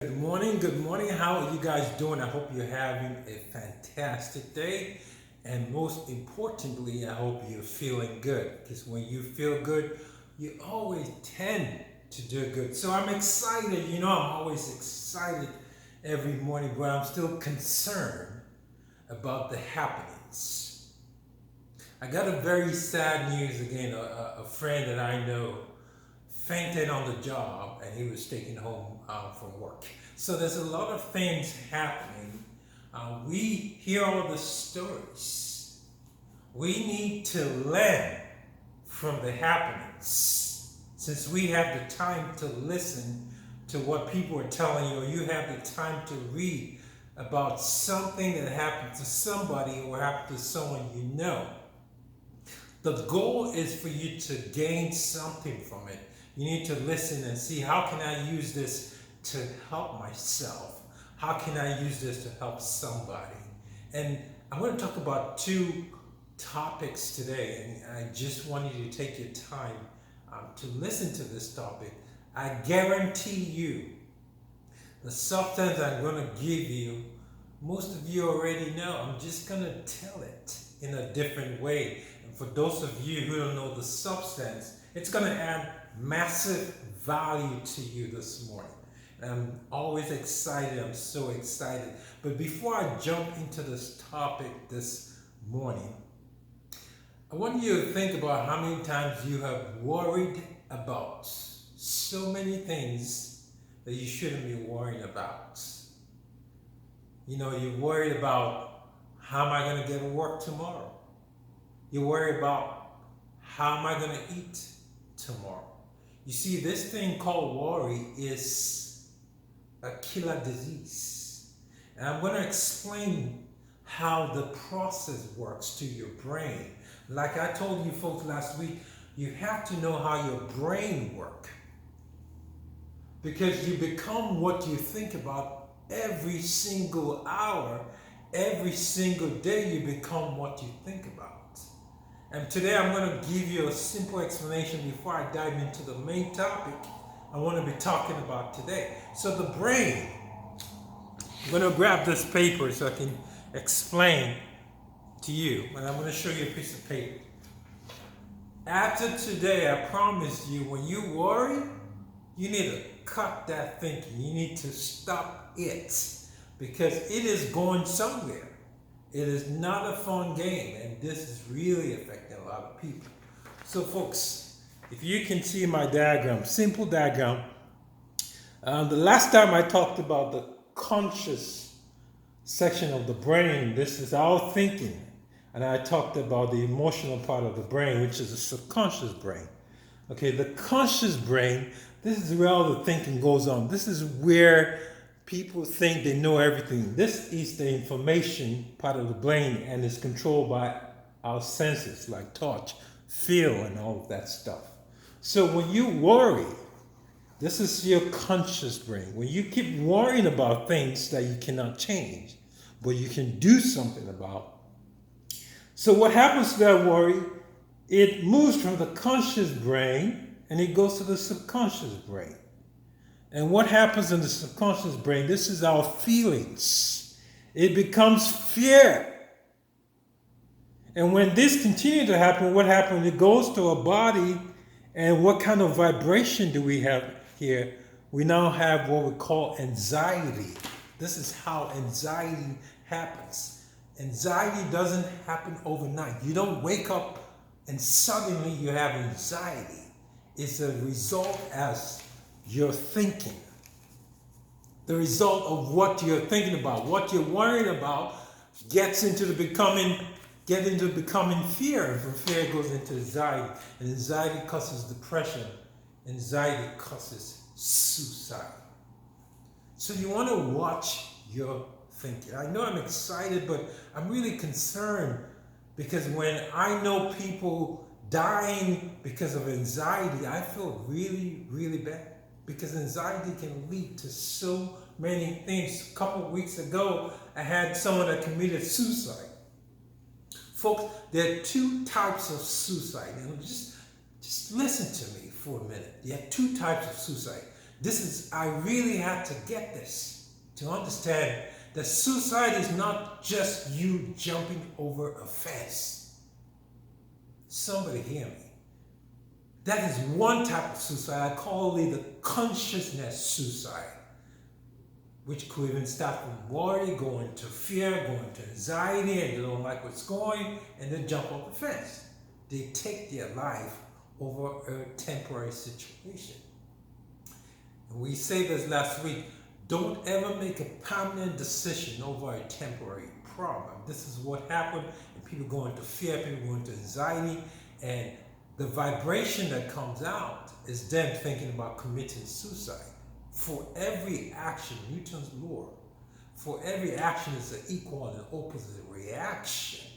Good morning, good morning. How are you guys doing? I hope you're having a fantastic day. And most importantly, I hope you're feeling good. Because when you feel good, you always tend to do good. So I'm excited. I'm always excited every morning, but I'm still concerned about the happenings. I got a very sad news again. A friend that I know fainted on the job and he was taken home from work. So there's a lot of things happening. We hear all the stories. We need to learn from the happenings. Since we have the time to listen to what people are telling you, or you have the time to read about something that happened to somebody or happened to someone you know. The goal is for you to gain something from it. You need to listen and see, how can I use this to help myself? How can I use this to help somebody? And I'm going to talk about two topics today, and I just want you to take your time to listen to this topic. I guarantee you, the substance I'm going to give you, most of you already know. I'm just going to tell it in a different way. And for those of you who don't know the substance, it's going to add massive value to you this morning. And I'm always excited. I'm so excited. But before I jump into this topic this morning, I want you to think about how many times you have worried about so many things that you shouldn't be worrying about. You're worried about, how am I going to get to work tomorrow? You're worried about, how am I going to eat tomorrow? You see, this thing called worry is a killer disease. And I'm going to explain how the process works to your brain. Like I told you folks last week, you have to know how your brain works. Because you become what you think about every single hour, every single day. You become what you think about. And today I'm going to give you a simple explanation before I dive into the main topic I want to be talking about today. So the brain, I'm going to grab this paper so I can explain to you. And I'm going to show you a piece of paper. After today, I promise you, when you worry, you need to cut that thinking. You need to stop it, because it is going somewhere. It is not a fun game, and this is really affecting a lot of people. So folks, if you can see my diagram, simple diagram, the last time I talked about the conscious section of the brain, this is our thinking. And I talked about the emotional part of the brain, which is the subconscious brain. Okay, the conscious brain, this is where all the thinking goes on. This is where people think they know everything. This is the information part of the brain, and is controlled by our senses like touch, feel, and all of that stuff. So when you worry, this is your conscious brain. When you keep worrying about things that you cannot change, but you can do something about. So what happens to that worry? It moves from the conscious brain and it goes to the subconscious brain. And what happens in the subconscious brain? This is our feelings. It becomes fear. And when this continues to happen, what happens? It goes to our body, and what kind of vibration do we have here? We now have what we call anxiety. This is how anxiety happens. Anxiety doesn't happen overnight. You don't wake up and suddenly you have anxiety. It's a result as you're thinking. The result of what you're thinking about, what you're worried about, gets into becoming fear. And from fear it goes into anxiety. And anxiety causes depression. Anxiety causes suicide. So you want to watch your thinking. I know I'm excited, but I'm really concerned, because when I know people dying because of anxiety, I feel really, really bad. Because anxiety can lead to so many things. A couple of weeks ago, I had someone that committed suicide. Folks, there are two types of suicide. And just listen to me for a minute. There are two types of suicide. I really had to get this to understand that suicide is not just you jumping over a fence. Somebody hear me. That is one type of suicide. I call it the consciousness suicide, which could even start from worry, go into fear, go into anxiety, and they don't like what's going, and then jump off the fence. They take their life over a temporary situation. And we said this last week, don't ever make a permanent decision over a temporary problem. This is what happened, and people go into fear, people go into anxiety, and the vibration that comes out is them thinking about committing suicide. For every action, Newton's law, for every action is an equal and opposite reaction.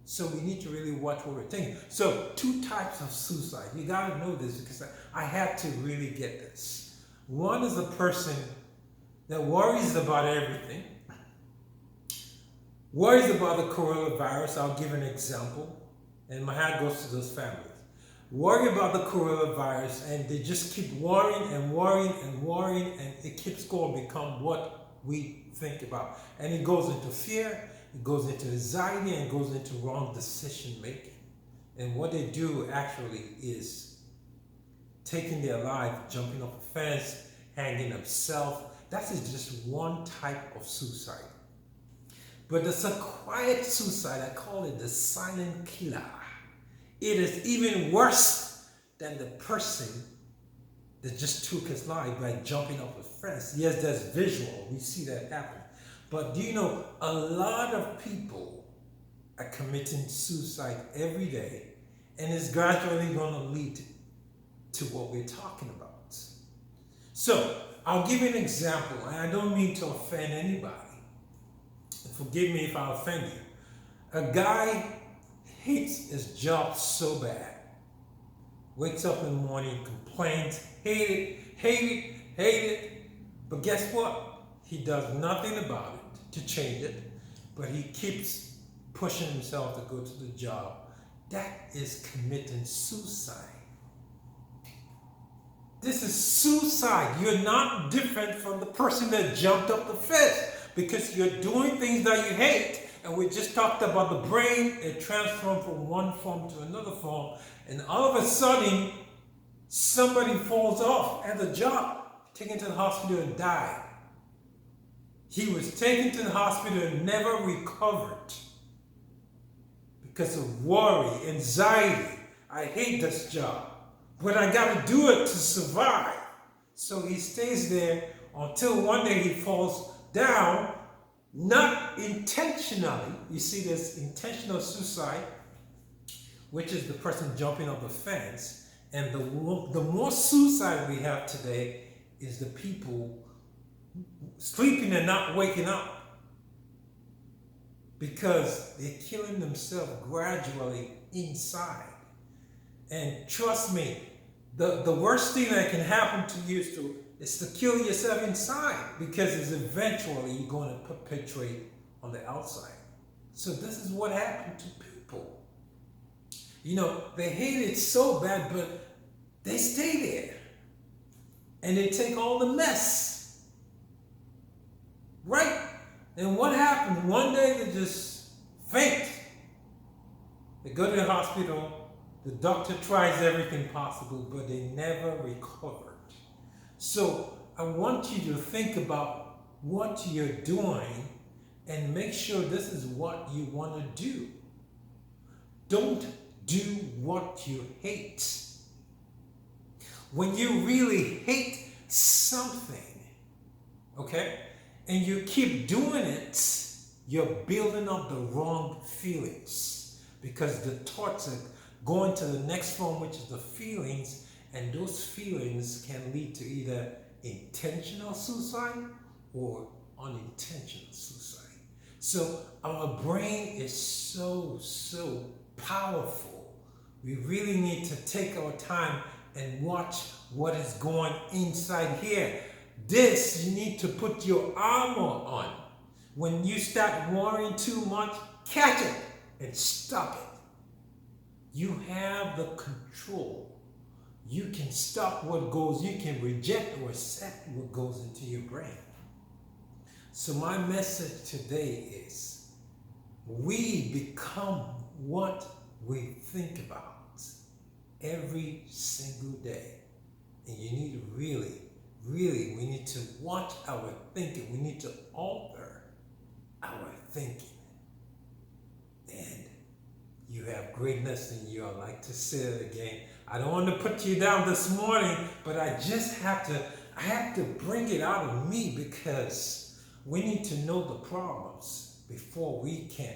So we need to really watch what we're thinking. So 2 types of suicide. You gotta know this because I had to really get this. One is a person that worries about everything, worries about the coronavirus. I'll give an example, and my heart goes to those families. Worry about the coronavirus, and they just keep worrying and worrying and worrying, and it keeps going to become what we think about. And it goes into fear, it goes into anxiety, and it goes into wrong decision making. And what they do actually is taking their life, jumping off a fence, hanging themselves. That is just one type of suicide. But there's a quiet suicide. I call it the silent killer. It is even worse than the person that just took his life by jumping off a fence. Yes, there's visual. We see that happen. But do you know, a lot of people are committing suicide every day, and it's gradually going to lead to what we're talking about. So, I'll give you an example, and I don't mean to offend anybody. Forgive me if I offend you. A guy hates his job so bad. Wakes up in the morning, complains, hate it. But guess what? He does nothing about it to change it, but he keeps pushing himself to go to the job. That is committing suicide. This is suicide. You're not different from the person that jumped up the fence because you're doing things that you hate. And we just talked about the brain. It transforms from one form to another form. And all of a sudden, somebody falls off at the job, taken to the hospital and died. He was taken to the hospital and never recovered because of worry, anxiety. I hate this job, but I got to do it to survive. So he stays there until one day he falls down, not intentionally. You see, there's intentional suicide, which is the person jumping off the fence. And the more suicide we have today is the people sleeping and not waking up because they're killing themselves gradually inside. And trust me, the worst thing that can happen to you is to kill yourself inside, because it's eventually you're going to perpetrate on the outside. So this is what happened to people. You know, they hate it so bad, but they stay there. And they take all the mess. Right? And what happened? One day they just faint. They go to the hospital. The doctor tries everything possible, but they never recovered. So I want you to think about what you're doing and make sure this is what you want to do. Don't do what you hate. When you really hate something, okay, and you keep doing it, you're building up the wrong feelings, because the thoughts are going to the next form, which is the feelings, and those feelings can lead to either intentional suicide or unintentional suicide. So our brain is so powerful. We really need to take our time and watch what is going inside here. This, you need to put your armor on. When you start worrying too much, catch it and stop it. You have the control you can stop what goes, you can reject or accept what goes into your brain. So my message today is we become what we think about every single day. And you need to really, we need to watch our thinking. We need to alter our thinking. And you have greatness in you. I like to say it again. I don't want to put you down this morning, but I have to bring it out of me, because we need to know the problems before we can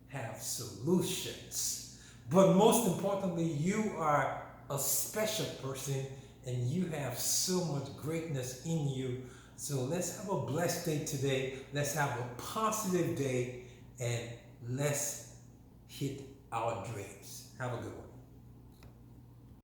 have solutions. But most importantly, you are a special person and you have so much greatness in you. So let's have a blessed day today. Let's have a positive day, and let's hit our dreams. Have a good one.